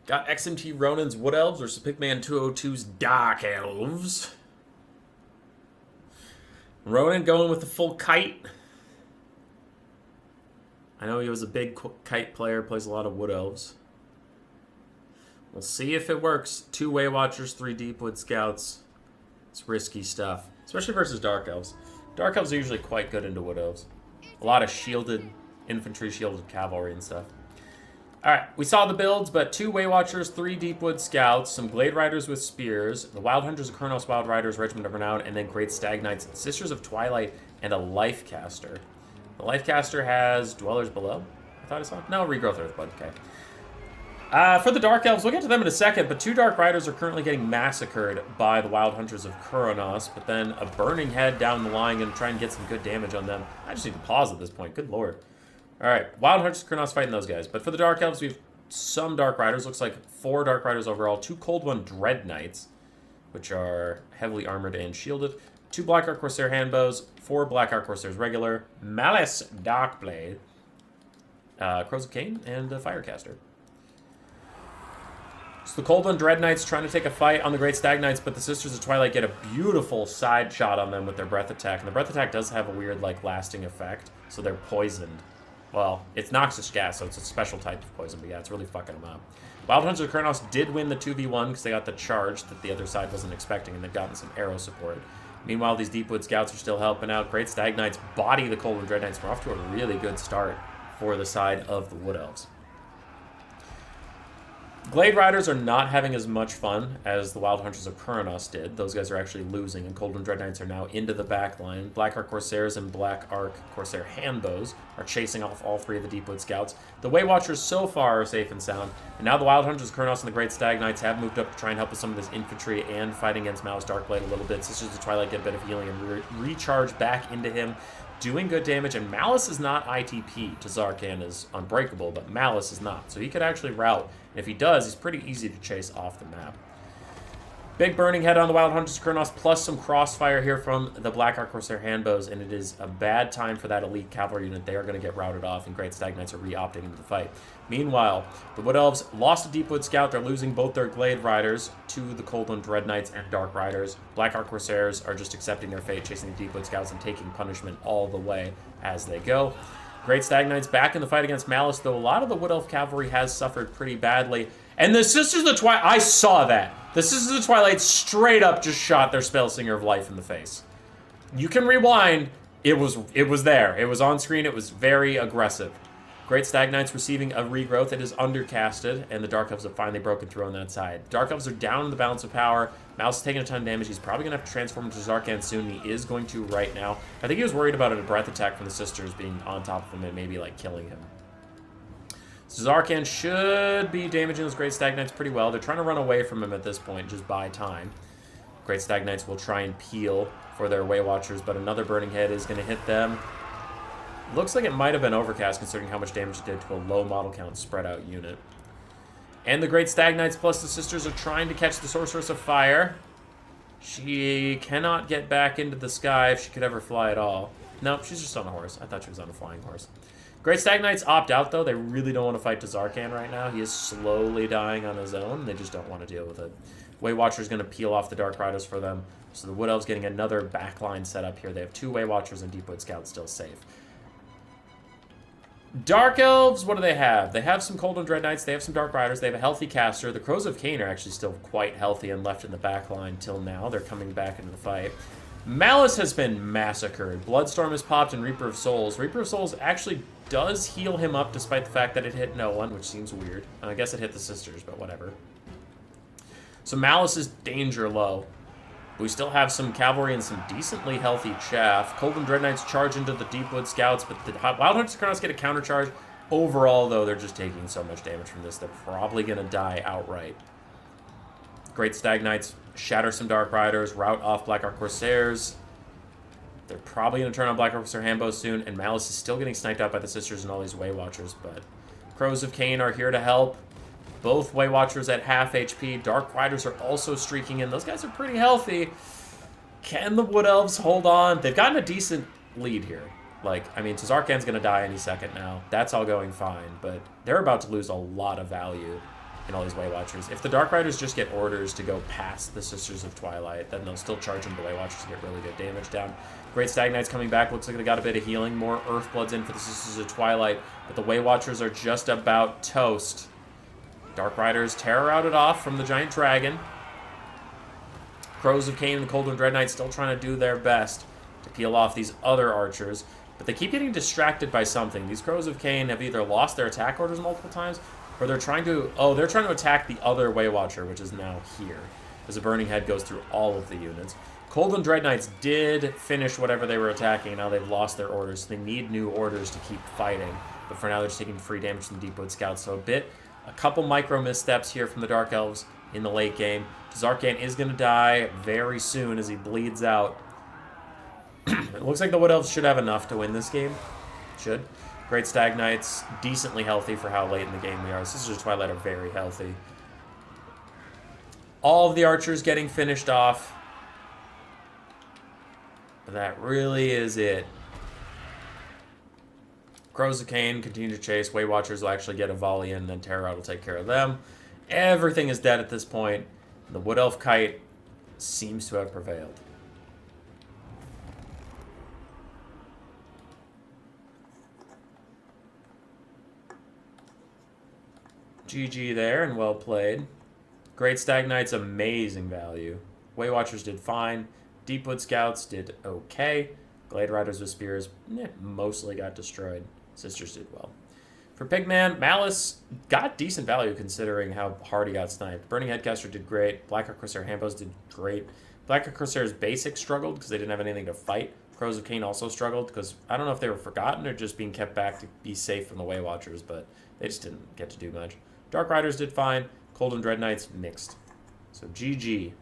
Got XMT Ronin's Wood Elves versus Pigman 202's Dark Elves. Ronin going with the full kite. I know he was a big kite player, plays a lot of Wood Elves. We'll see if it works. 2 Way Watchers, 3 Deepwood Scouts. It's risky stuff, especially versus Dark Elves. Dark Elves are usually quite good into Wood Elves. A lot of shielded infantry, shielded cavalry and stuff. Alright, we saw the builds, but 2 Way Watchers, 3 Deepwood Scouts, some Glade Riders with Spears, the Wild Hunters of Kurnos Wild Riders, Regiment of Renown, and then Great Stag Knights, Sisters of Twilight, and a Life Caster. The Life Caster has Dwellers Below. I thought I saw. No, Regrowth Earthblood. Okay. For the Dark Elves, we'll get to them in a second, but 2 Dark Riders are currently getting massacred by the Wild Hunters of Kuronos, but then a Burning Head down the line and try and get some good damage on them. I just need to pause at this point. Good lord. Alright, Wild Hunters of Kuronos fighting those guys. But for the Dark Elves, we have some Dark Riders. Looks like 4 Dark Riders overall. 2 Cold One Dread Knights, which are heavily armored and shielded. 2 Black Ark Corsair Handbows. 4 Black Ark Corsairs regular. Malice Darkblade. Crows of Cain, and a Firecaster. So the Cold One Dread Knights trying to take a fight on the Great Stag Knights, but the Sisters of Twilight get a beautiful side shot on them with their Breath Attack. And the Breath Attack does have a weird, like, lasting effect, so they're poisoned. Well, it's noxious gas, so it's a special type of poison, but yeah, it's really fucking them up. Wild Hunters of Kurnos did win the 2v1 because they got the charge that the other side wasn't expecting, and they've gotten some arrow support. Meanwhile, these Deepwood Scouts are still helping out. Great Stag Knights body the Cold One Dread Knights. We're off to a really good start for the side of the Wood Elves. Glade Riders are not having as much fun as the Wild Hunters of Kuronos did. Those guys are actually losing, and Cold One Dread Knights are now into the back line. Black Ark Corsairs and Black Ark Corsair Handbows are chasing off all 3 of the Deepwood Scouts. The Way Watchers so far are safe and sound, and now the Wild Hunters of Kuronos and the Great Stag Knights have moved up to try and help with some of this infantry and fighting against Malice Darkblade a little bit. Sisters of Twilight get a bit of healing and recharge back into him, doing good damage, and Malice is not ITP to Zarkan is Unbreakable, but Malice is not, so he could actually route. If he does, he's pretty easy to chase off the map. Big Burning Head on the Wild Hunters of Kurnos, plus some crossfire here from the Black Ark Corsair Handbows, and it is a bad time for that elite cavalry unit. They are going to get routed off, and Great Stag Knights are re-opting into the fight. Meanwhile, the Wood Elves lost a Deepwood Scout. They're losing both their Glade Riders to the Cold One Dread Knights and Dark Riders. Black Ark Corsairs are just accepting their fate, chasing the Deepwood Scouts and taking punishment all the way as they go. Great Stag Knights back in the fight against Malice, though a lot of the Wood Elf cavalry has suffered pretty badly. And the Sisters of the Twilight, I saw that. The Sisters of the Twilight straight up just shot their Spellsinger of Life in the face. You can rewind. It was there. It was on screen. It was very aggressive. Great Stag Knights receiving a regrowth. It is undercasted, and the Dark Elves have finally broken through on that side. Dark Elves are down in the balance of power. Mouse is taking a ton of damage. He's probably going to have to transform into Zarkan soon. He is going to right now. I think he was worried about a breath attack from the Sisters being on top of him and maybe, like, killing him. Zarkan should be damaging those Great Stag Knights pretty well. They're trying to run away from him at this point, just buy time. Great Stag Knights will try and peel for their Way Watchers, but another Burning Head is going to hit them. Looks like it might have been Overcast, considering how much damage it did to a low model count spread out unit. And the Great Stag Knights plus the Sisters are trying to catch the Sorceress of Fire. She cannot get back into the sky if she could ever fly at all. Nope, she's just on a horse. I thought she was on a flying horse. Great Stag Knights opt out, though. They really don't want to fight to Zarkan right now. He is slowly dying on his own. They just don't want to deal with it. Way Watcher's going to peel off the Dark Riders for them. So the Wood Elves getting another backline set up here. They have 2 Way Watchers and Deepwood Scouts still safe. Dark Elves, what do they have? They have some Cold One Dread Knights. They have some Dark Riders. They have a healthy caster. The Crows of Cain are actually still quite healthy and left in the backline till now. They're coming back into the fight. Malice has been massacred. Bloodstorm has popped and Reaper of Souls. Reaper of Souls actually does heal him up despite the fact that it hit no one, which seems weird. I guess it hit the Sisters, but whatever. So Malice is danger low. We still have some cavalry and some decently healthy chaff. Cold One Dread Knights charge into the Deepwood Scouts, but the Wild Hunters of Kurnos get a counter charge. Overall, though, they're just taking so much damage from this, they're probably going to die outright. Great Stag Knights shatter some Dark Riders, rout off Black Ark Corsairs. They're probably going to turn on Black Ark Corsair Handbow soon, and Malice is still getting sniped out by the Sisters and all these Way Watchers, but Crows of Cain are here to help. Both Way Watchers at half HP. Dark Riders are also streaking in. Those guys are pretty healthy. Can the Wood Elves hold on? They've gotten a decent lead here. Like, I mean, Zarkan's going to die any second now. That's all going fine, but they're about to lose a lot of value in all these Way Watchers. If the Dark Riders just get orders to go past the Sisters of Twilight, then they'll still charge into Way Watchers to get really good damage down. Great Stag Knight's coming back. Looks like they got a bit of healing. More Earthbloods in for the Sisters of Twilight, but the Way Watchers are just about toast. Dark Riders terror routed off from the Giant Dragon. Crows of Cain and the Cold Wind Dread Knight still trying to do their best to peel off these other archers, but they keep getting distracted by something. These Crows of Cain have either lost their attack orders multiple times, or they're trying to... Oh, they're trying to attack the other Way Watcher, which is now here, as the Burning Head goes through all of the units. Cold Wind Dread Knights did finish whatever they were attacking, and now they've lost their orders, so they need new orders to keep fighting. But for now, they're just taking free damage from the Deepwood Scouts, so a couple micro missteps here from the Dark Elves in the late game. Zarkan is going to die very soon as he bleeds out. It looks like the Wood Elves should have enough to win this game. Should. Great Stag Knights, decently healthy for how late in the game we are. Sisters of Twilight are very healthy. All of the archers getting finished off. But that really is it. Crows of Cain continue to chase. Way Watchers will actually get a volley in, and then Terror will take care of them. Everything is dead at this point. The Wood Elf Kite seems to have prevailed. GG there, and well played. Great Stag Knight's amazing value. Way Watchers did fine. Deepwood Scouts did okay. Glade Riders with Spears mostly got destroyed. Sisters did well. For Pigman, Malice got decent value considering how hard he got sniped. Burning Headcaster did great. Blackheart Corsair Hambos did great. Blackheart Corsair's basic struggled because they didn't have anything to fight. Crows of Cain also struggled because I don't know if they were forgotten or just being kept back to be safe from the Way Watchers, but they just didn't get to do much. Dark Riders did fine. Cold and Dread Knights mixed. So GG.